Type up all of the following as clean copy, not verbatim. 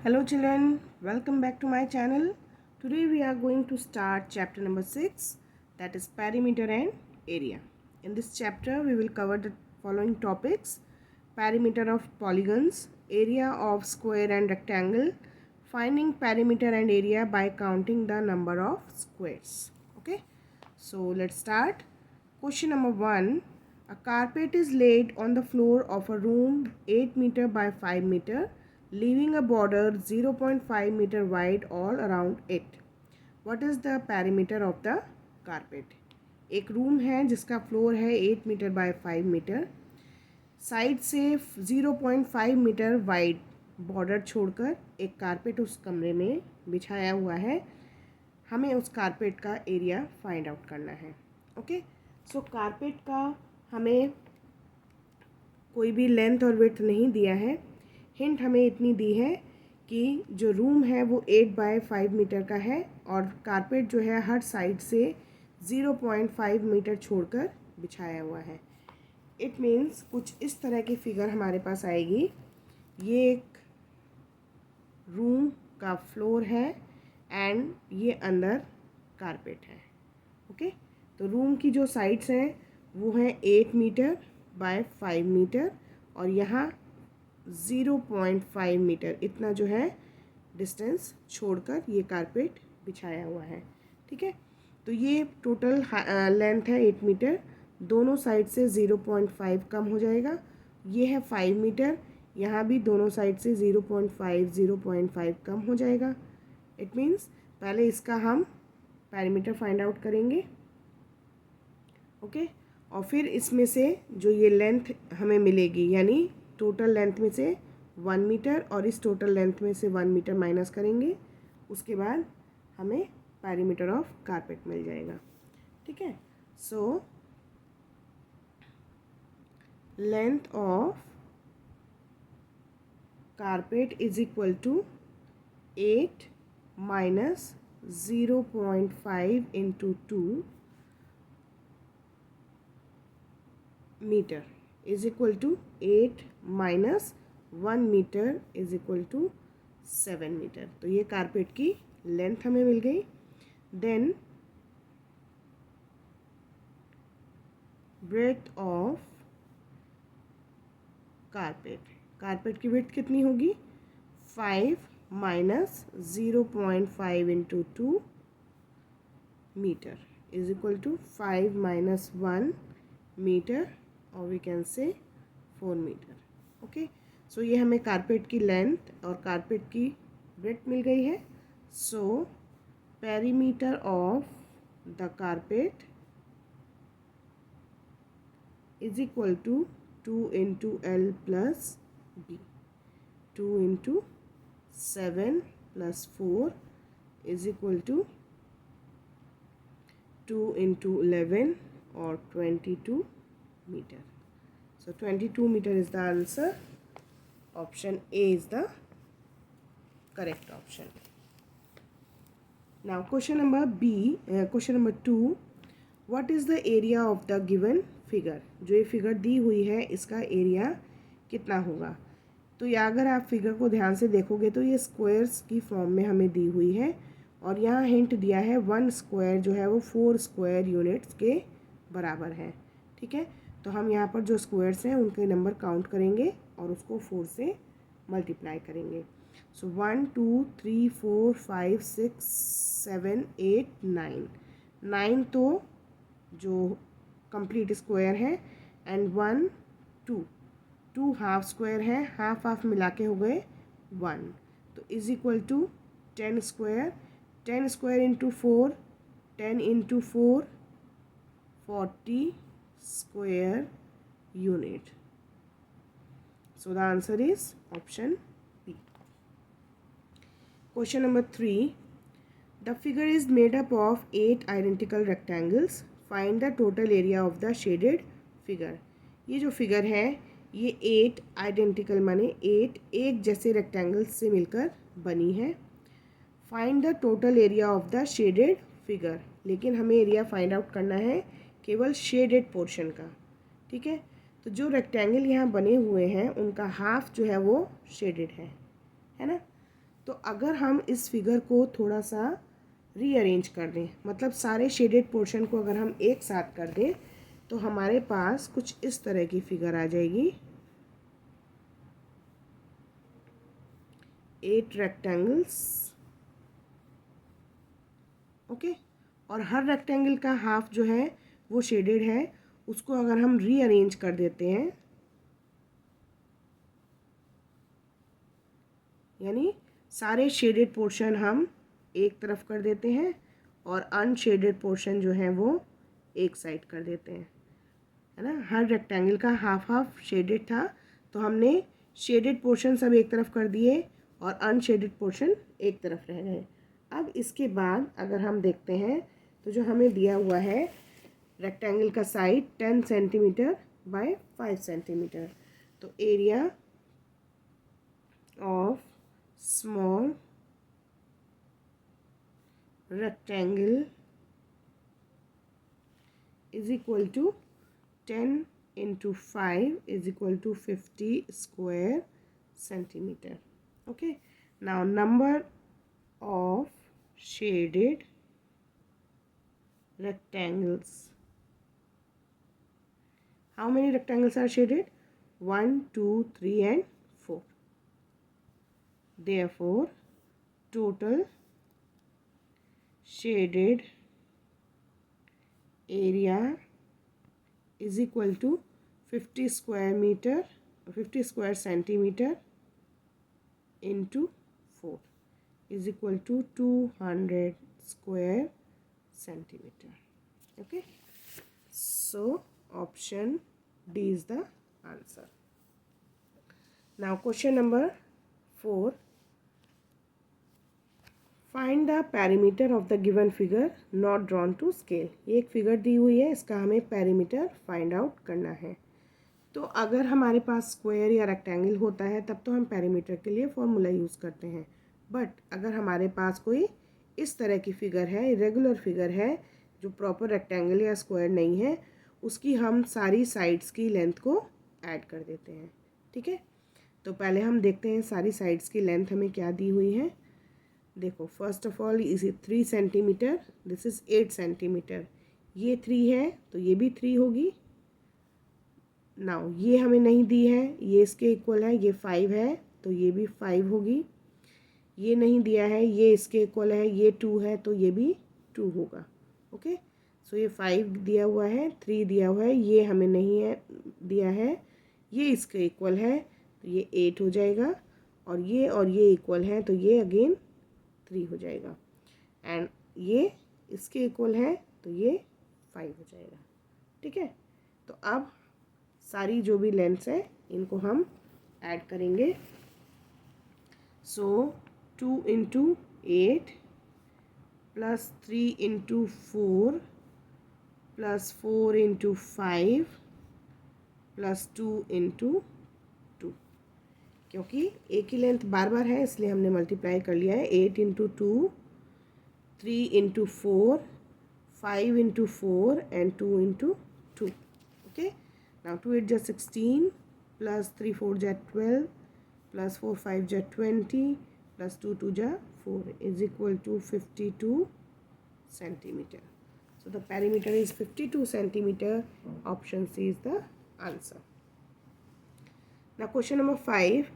Hello children, welcome back to my channel. Today we are going to start chapter number 6, that is perimeter and area. In this chapter we will cover the following topics: perimeter of polygons, area of square and rectangle, finding perimeter and area by counting the number of squares. Okay, so let's start. Question number 1. A carpet is laid on the floor of a room 8 meter by 5 meter, leaving a border 0.5 meter wide all around it. What is the perimeter of the carpet? एक room है जिसका floor है 8 metre by 5 metre, side से 0.5 metre wide border छोड़कर एक carpet उस कमरे में बिछाया हुआ है. हमें उस कारपेट का एरिया फाइंड आउट करना है. ओके, सो कारपेट का हमें कोई भी लेंथ और विड्थ नहीं दिया है. हिंट हमें इतनी दी है कि जो रूम है वो 8 बाय 5 मीटर का है और कारपेट जो है हर साइड से 0.5 मीटर छोड़कर बिछाया हुआ है. इट मीन्स कुछ इस तरह की फिगर हमारे पास आएगी. ये एक रूम का फ्लोर है एंड ये अंदर कारपेट है. ओके, तो रूम की जो साइड्स हैं वो हैं 8 मीटर बाय 5 मीटर और यहाँ 0.5 मीटर इतना जो है डिस्टेंस छोड़कर ये कारपेट बिछाया हुआ है. ठीक है, तो ये टोटल लेंथ है 8 मीटर. दोनों साइड से 0.5 कम हो जाएगा. ये है 5 मीटर, यहाँ भी दोनों साइड से 0.5 कम हो जाएगा. इट मीन्स पहले इसका हम पैरामीटर फाइंड आउट करेंगे. ओके, और फिर इसमें से जो ये लेंथ हमें मिलेगी यानी टोटल लेंथ में से 1 मीटर और इस टोटल लेंथ में से 1 मीटर माइनस करेंगे. उसके बाद हमें पैरामीटर ऑफ कारपेट मिल जाएगा. ठीक है, so length of carpet is equal to 8 minus 0.5 into 2 metre is equal to 8 minus 1 metre is equal to 7 metre. तो ये कारपेट की लेंथ हमें मिल गई. देन ब्रेड्थ ऑफ कारपेट की विड्थ कितनी होगी? 5 minus 0.5 into 2 metre is equal to 5 minus 1 metre और we can say 4 metre. Okay, सो ये हमें कारपेट की लेंथ और कारपेट की ब्रेड्थ मिल गई है. So perimeter of the carpet is equal to 2 into L plus B. 2 into 7 plus 4 is equal to 2 into 11 or 22 meter. So 22 meter is the answer. Option A is the correct option. Now question number B, question number 2. What is the area of the given figure? जो ये figure दी हुई है इसका area कितना होगा? तो या अगर आप फिगर को ध्यान से देखोगे तो ये स्क्वायर्स की फॉर्म में हमें दी हुई है और यहाँ हिंट दिया है 1 स्क्वायर जो है वो 4 स्क्वायर यूनिट्स के बराबर है. ठीक है, तो हम यहाँ पर जो स्क्वायर्स हैं उनके नंबर काउंट करेंगे और उसको 4 से मल्टीप्लाई करेंगे. सो 1 2 3 4 5 6 7 8 9. 9 तो जो कंप्लीट स्क्वायर है एंड 1 2 हाफ स्क्वायर है, हाफ हाफ मिला के हो गए 1. तो is equal to 10 square. 10 square into 4, 10 into 4 40 square unit. So the answer is option B. Question number 3. The figure is made up of 8 identical rectangles. Find the total area of the shaded figure. ये जो figure है ये 8 identical माने 8 एक जैसे rectangles से मिलकर बनी है. Find the total area of the shaded figure. लेकिन हमें एरिया फाइंड आउट करना है केवल शेडेड पोर्शन का. ठीक है, तो जो रेक्टेंगल यहाँ बने हुए हैं उनका हाफ जो है वो शेडेड है ना. तो अगर हम इस फिगर को थोड़ा सा रीअरेंज कर दें, मतलब सारे शेडेड पोर्शन को अगर हम एक साथ कर दें, तो हमारे पास कुछ इस तरह की फिगर आ जाएगी। 8 रेक्टेंगल्स, ओके। और हर रेक्टेंगल का हाफ जो है वो शेडेड है। उसको अगर हम रीअरेंज कर देते हैं, यानी सारे शेडेड पोर्शन हम एक तरफ कर देते हैं और अनशेडेड पोर्शन जो है वो एक साइड कर देते हैं, है ना। हर रेक्टेंगल का हाफ हाफ शेडेड था, तो हमने शेडेड पोर्शन सब एक तरफ कर दिए और अनशेडेड पोर्शन एक तरफ रह गए। अब इसके बाद अगर हम देखते हैं तो जो हमें दिया हुआ है रेक्टेंगल का साइड 10 सेंटीमीटर बाय 5 सेंटीमीटर, तो area of small rectangle is equal to 10 into 5 is equal to 50 square centimeter. Okay, now number of shaded rectangles. How many rectangles are shaded? 1, 2, 3 and 4. Therefore total shaded area is equal to 50 square centimeter into 4 is equal to 200 square centimeter. Okay, so option D is the answer. Now question number 4. Find the perimeter of the given figure not drawn to scale. ये एक figure दी हुई है, इसका हमें perimeter find out करना है। तो अगर हमारे पास स्क्वायर या रेक्टेंगल होता है तब तो हम पैरीमीटर के लिए फॉर्मूला यूज़ करते हैं, बट अगर हमारे पास कोई इस तरह की फिगर है, इरेगुलर फिगर है, जो प्रॉपर रेक्टेंगल या स्क्वायर नहीं है, उसकी हम सारी साइड्स की लेंथ को ऐड कर देते हैं। ठीक है, तो पहले हम देखते हैं सारी साइड्स की लेंथ हमें क्या दी हुई है। देखो, first of all is 3 centimetre, this is 8 centimetre. ये 3 है तो ये भी 3 होगी। नाउ ये हमें नहीं दी है, ये इसके इक्वल है, ये 5 है तो ये भी 5 होगी। ये नहीं दिया है, ये इसके इक्वल है, ये 2 है तो ये भी 2 होगा। ओके, सो ये 5 दिया हुआ है, 3 दिया हुआ है, ये हमें नहीं है दिया है, ये इसके इक्वल है तो ये 8 हो जाएगा, और ये इक्वल है तो ये अगेन 3 हो जाएगा, एंड ये इसके इक्वल है तो ये 5 हो जाएगा। ठीक है, तो अब सारी जो भी लेंथ्स है इनको हम ऐड करेंगे। सो 2 into 8 plus 3 into 4 plus 4 into 5 plus 2 into 2, क्योंकि एक ही लेंथ बार बार है इसलिए हमने मल्टीप्लाई कर लिया है। 8 into 2, 3 into 4, 5 into 4 and 2 into 2। Okay, now 2 8 जा 16 प्लस 3 4 जा 12 प्लस 4 5 जा 20 प्लस 2 2 जा 4 is equal to 52 centimetre. So the perimeter is 52 centimeter. Option C is the answer. Now question number 5.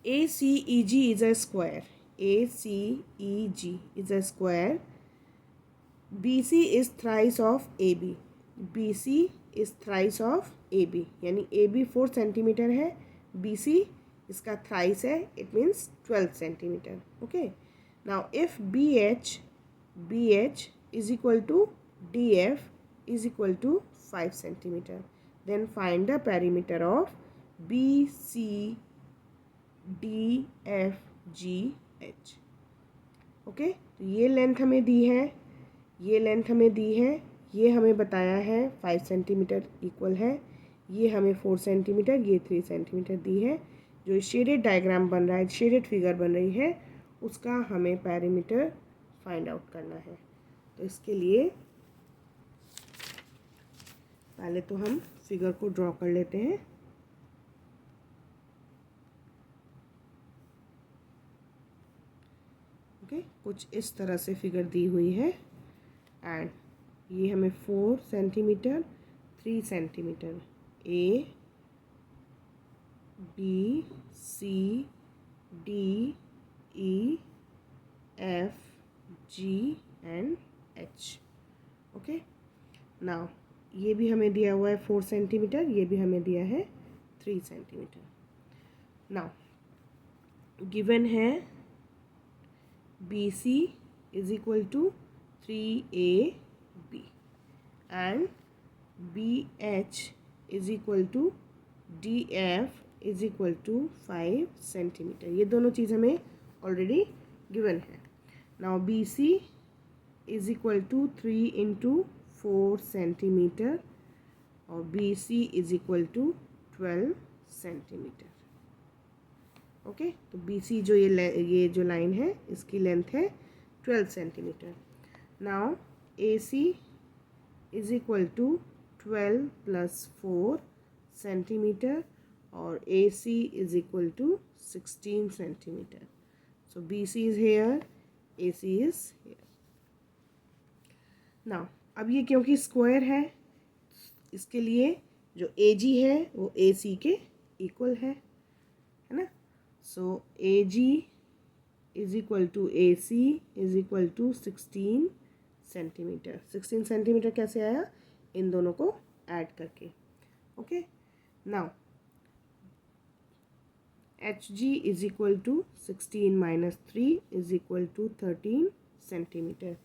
ACEG is a square. ACEG is a square. BC is thrice of AB. BC is thrice of AB. यानी AB 4 centimetre है, BC इसका thrice है, it means 12 centimetre. Okay. Now if BH is equal to DF is equal to 5 centimeter, then find the perimeter of BC DFGH. Okay, तो ये length हमें दी है, ये length हमें दी है, ये हमें बताया है 5 सेंटीमीटर इक्वल है, ये हमें 4 सेंटीमीटर, ये 3 सेंटीमीटर दी है। जो शेडेड डायग्राम बन रहा है, शेडेड फिगर बन रही है, उसका हमें पैरीमीटर फाइंड आउट करना है। तो इसके लिए पहले तो हम फिगर को ड्रॉ कर लेते हैं। ओके, कुछ इस तरह से फिगर दी हुई है एंड ये हमें 4 centimetre 3 centimetre A B C D E F G and H. Okay, now ये भी हमें दिया हुआ है 4 सेंटीमीटर, ये भी हमें दिया है 3 सेंटीमीटर। नाउ गिवन है B C is equal to 3AB and B H is equal to DF is equal to 5 centimetre. ये दोनों चीज़ हमें ऑलरेडी गिवन है। Now B C is equal to 3 into 4 centimetre और B C is equal to 12 centimetre. Okay, तो B C जो ये जो लाइन है इसकी लेंथ है 12 centimetre. Now A C is equal to 12 plus 4 centimetre और A C is equal to 16 centimetre. So B C is here, A C is here. Now अब ये क्योंकि स्क्वायर है इसके लिए जो ए जी है वो ए सी के इक्वल है ना। So A G is equal to A C is equal to 16 centimetre. 16 centimetre कैसे आया? इन दोनों को ऐड करके। Okay, now H G is equal to 16 minus 3 is equal to 13 centimetre.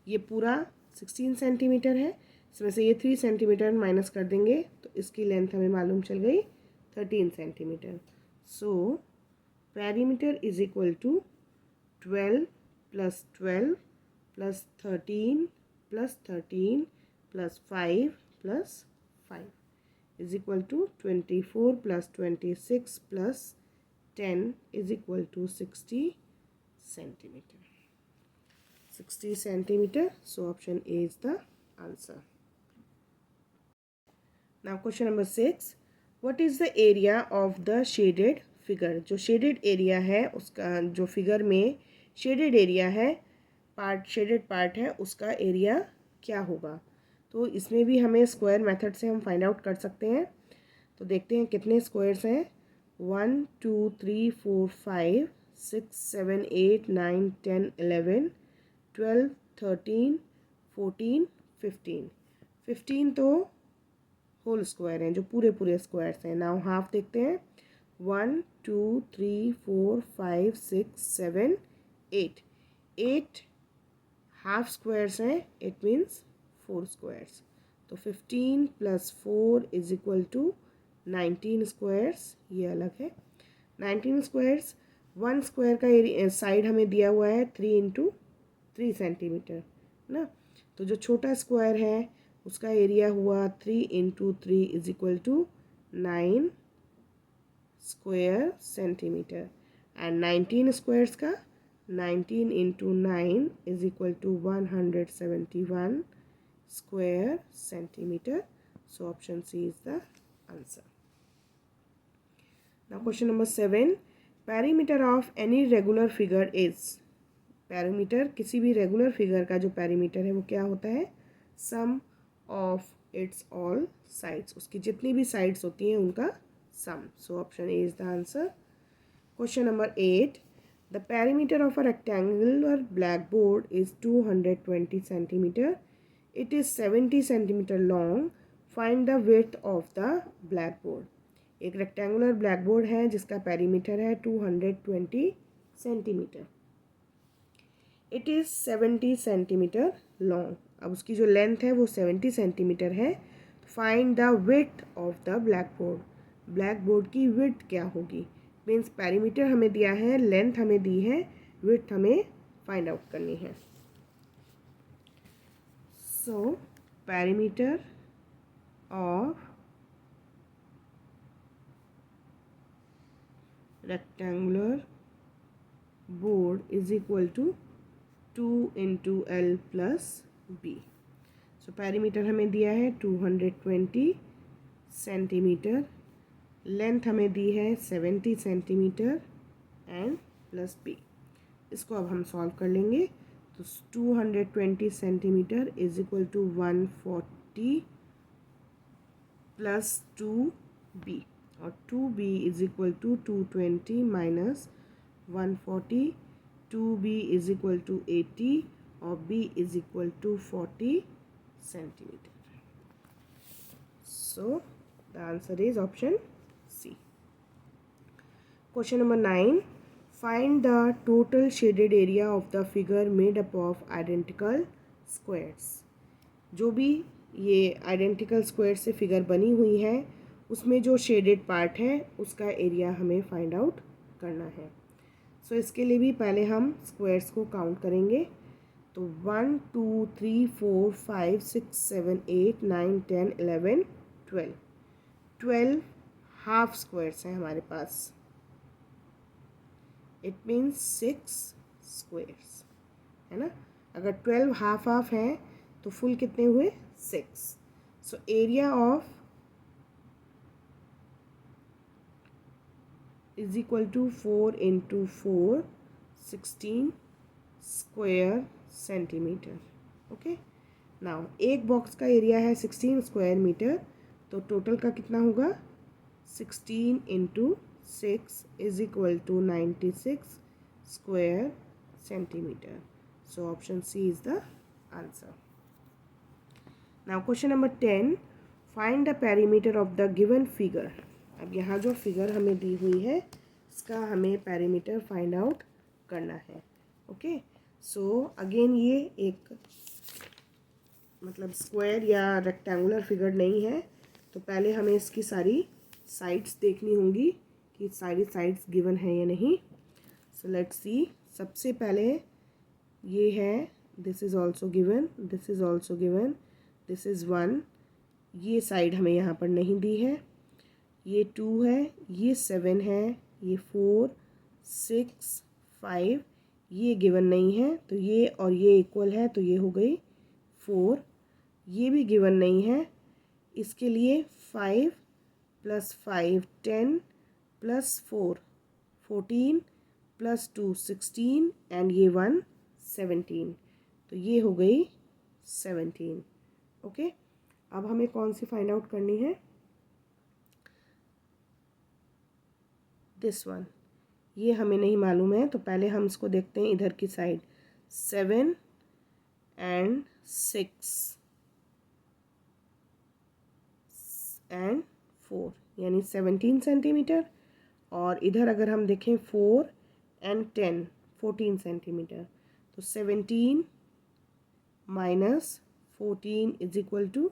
ये पूरा 16 सेंटीमीटर है, इसमें से ये 3 सेंटीमीटर माइनस कर देंगे तो इसकी लेंथ हमें मालूम चल गई 13 centimetre. So perimeter is equal to 12 plus 12 plus 13 plus 13 plus 5 plus 5 is equal to 24 plus 26 plus 10 is equal to 60 centimetre. 60 centimetre. So option A is the answer. Now question number 6. What is the area of the shaded figure? जो shaded area है उसका, जो figure में shaded area है, shaded part है, उसका area क्या होगा? तो इसमें भी हमें स्क्वायर मेथड से हम फाइंड आउट कर सकते हैं। तो देखते हैं कितने स्क्वायर्स हैं। 1 2 3 4 5 6 7 8 9 10 11 12 13 14 15 15 तो होल स्क्वायर हैं, जो पूरे पूरे स्क्वायर्स हैं। नाउ हाफ देखते हैं। 1 2 3 4 5 6 7 8 8 हाफ स्क्वायर्स हैं, इट मीन्स 4 स्क्वायर्स। तो 15 plus 4 is equal to 19 squares. ये अलग है। 19 स्क्वायर्स। 1 स्क्वायर का साइड हमें दिया हुआ है 3 इंटू 3 सेंटीमीटर ना। तो जो छोटा स्क्वायर है उसका एरिया हुआ 3 into 3 is equal to 9 square centimetre and 19 squares का 19 into 9 is equal to 171 square centimetre. So option C is the answer. Now question number 7. Perimeter of any regular figure is. Perimeter किसी भी regular figure का जो perimeter है वो क्या होता है? Sum of its all sides, उसकी जितनी भी साइड्स होती हैं उनका sum. So option A is the answer. Question number 8. The perimeter of a rectangular black board is 220 centimetre. It is 70 centimetre long. Find the width of the black board. एक rectangular black board है जिसका perimeter है 220 centimetre. It is 70 centimetre long. अब उसकी जो length है वो 70 centimetre है। Find the width of the black board. Black board की विड्थ क्या होगी? मीन्स पेरीमीटर हमें दिया है, लेंथ हमें दी है, विड्थ हमें फाइंड आउट करनी है। So perimeter of rectangular board is equal to 2 into L plus B. So perimeter हमें दिया है 220 सेंटीमीटर, लेंथ हमें दी है 70 सेंटीमीटर एंड प्लस B। इसको अब हम सॉल्व कर लेंगे। तो 220 centimetre is equal to 140 plus 2b, और 2b is equal to 220 minus 140, 2b is equal to 80 और b is equal to 40 centimetre. So the answer is option C. Question number 9. Find the total shaded area of the figure made up of identical squares. जो भी ये identical square से figure बनी हुई है उसमें जो शेडेड पार्ट है उसका एरिया हमें फाइंड आउट करना है। सो इसके लिए भी पहले हम स्क्वायर्स को काउंट करेंगे। तो 1 2 3 4 5 6 7 8 9 10 11 12 हाफ स्क्वायर्स हैं हमारे पास। इट मीन्स 6 स्क्वायर्स है ना। अगर 12 हाफ हाफ हैं तो फुल कितने हुए 6। So area of is equal to 4 into 4 16 square centimetre. Okay, now एक बॉक्स का एरिया है 16 स्क्वायर मीटर, तो टोटल का कितना होगा 16 into 6 is equal to 96 square centimetre. So option C is the answer. Now question number 10, find the perimeter of the given figure. अब यहाँ जो फिगर हमें दी हुई है इसका हमें पेरीमीटर फाइंड आउट करना है। ओके, सो अगेन ये एक मतलब स्क्वायर या रेक्टेंगुलर फिगर नहीं है, तो पहले हमें इसकी सारी साइड्स देखनी होंगी कि सारी साइड्स गिवन है या नहीं। So let's see. सबसे पहले ये है, this is also given, this is also given, this is 1, ये साइड हमें यहाँ पर नहीं दी है, ये 2 है, ये 7 है, ये 4 6 5, ये गिवन नहीं है, तो ये और ये इक्वल है, तो ये हो गई 4, ये भी गिवन नहीं है, इसके लिए 5 प्लस 5 10 प्लस 4 14 प्लस 2 16 एंड ये 1 17, तो ये हो गई 17। ओके, अब हमें कौन सी फाइंड आउट करनी है, दिस वन, ये हमें नहीं मालूम है, तो पहले हम इसको देखते हैं इधर की साइड। 7 एंड 6 एंड 4 यानी 17 सेंटीमीटर, और इधर अगर हम देखें 4 एंड 10 14 सेंटीमीटर, तो 17 माइनस 14 इज इक्वल टू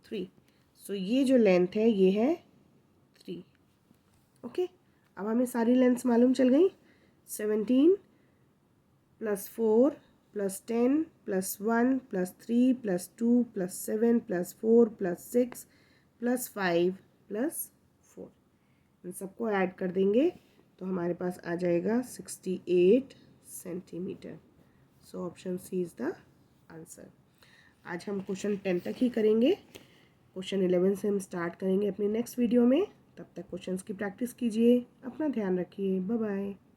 3। सो ये जो लेंथ है ये है 3। ओके, अब हमें सारी लेंथ्स मालूम चल गई। 17 plus 4 plus 10 plus 1 plus 3 plus 2 plus 7 plus 4 plus 6 plus 5 plus 4, इन सबको ऐड कर देंगे तो हमारे पास आ जाएगा 68 centimetre. So option C is the answer. आज हम क्वेश्चन 10 तक ही करेंगे, क्वेश्चन 11 से हम स्टार्ट करेंगे अपने नेक्स्ट वीडियो में। तब तक क्वेश्चंस की प्रैक्टिस कीजिए, अपना ध्यान रखिए, बाय बाय।